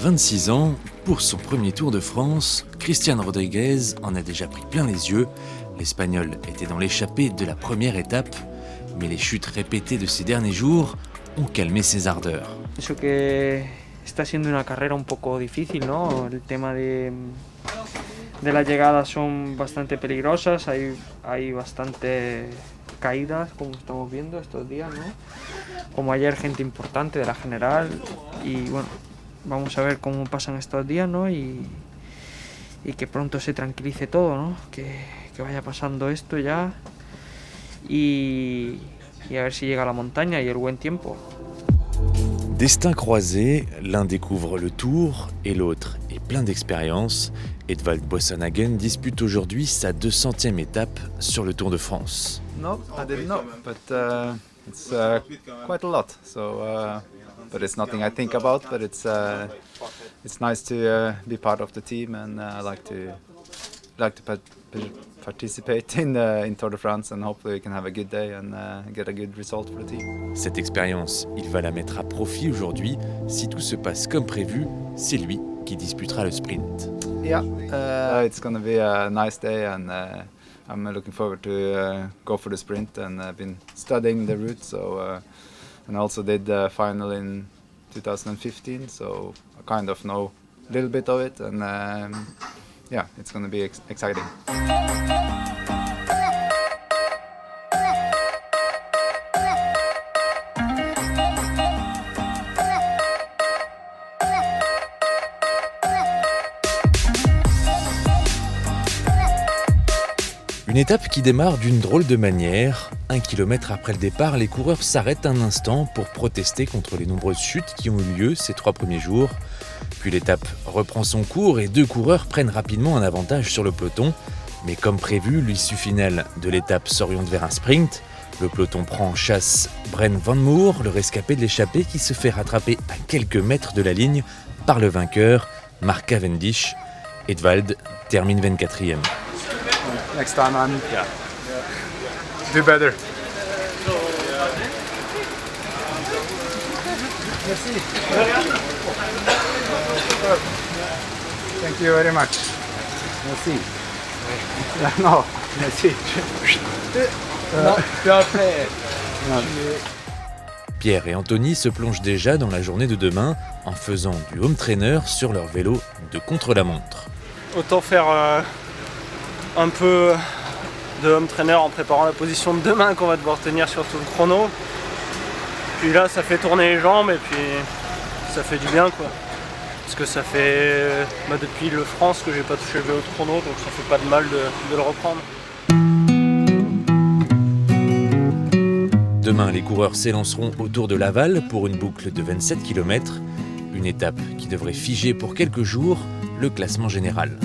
26 ans, pour son premier Tour de France, Cristian Rodriguez en a déjà pris plein les yeux. L'Espagnol était dans l'échappée de la première étape, mais les chutes répétées de ces derniers jours ont calmé ses ardeurs. Pienso que está siendo una carrera un poco difícil, ¿no? El tema de las llegadas son bastante peligrosas, hay bastante caídas, como estamos viendo estos días, ¿no? Como ayer gente importante de la general y bueno, vamos a ver cómo pasan estos días, ¿no? Y que pronto se tranquilice todo, ¿no? Que vaya pasando esto ya y a ver si llega a la montaña y el buen tiempo. Destin croisé, l'un découvre le Tour et l'autre est plein d'expérience. Edvald Boasson-Hagen dispute aujourd'hui sa 200e étape sur le Tour de France. No, I didn't know, but it's quite a lot. So, but it's nothing I think about. But it's nice to be part of the team, and I like to participate in Tour de France, and hopefully we can have a good day and get a good result for the team. Cette expérience, il va la mettre à profit aujourd'hui. Si tout se passe comme prévu, c'est lui qui disputera le sprint. Yeah, it's going to be a nice day, and I'm looking forward to go for the sprint. And I've been studying the route, so and I also did the final in 2015, so I kind of know a little bit of it, and yeah, it's going to be exciting. Une étape qui démarre d'une drôle de manière. 1 kilomètre après le départ, les coureurs s'arrêtent un instant pour protester contre les nombreuses chutes qui ont eu lieu ces 3 premiers jours. Puis l'étape reprend son cours et 2 coureurs prennent rapidement un avantage sur le peloton. Mais comme prévu, l'issue finale de l'étape s'oriente vers un sprint. Le peloton prend en chasse Bren Van Moer, le rescapé de l'échappée qui se fait rattraper à quelques mètres de la ligne par le vainqueur, Mark Cavendish. Edvald termine 24e. Next time I'm do better. Merci. Thank you very much. Merci. No, merci. Pierre et Anthony se plongent déjà dans la journée de demain en faisant du home trainer sur leur vélo de contre-la-montre. Autant faire un peu de home trainer en préparant la position de demain qu'on va devoir tenir sur tout le chrono. Puis là ça fait tourner les jambes et puis ça fait du bien quoi. Parce que ça fait depuis le France que j'ai pas touché le vélo de chrono, donc ça fait pas de mal de le reprendre. Demain, les coureurs s'élanceront autour de Laval pour une boucle de 27 km, une étape qui devrait figer pour quelques jours le classement général.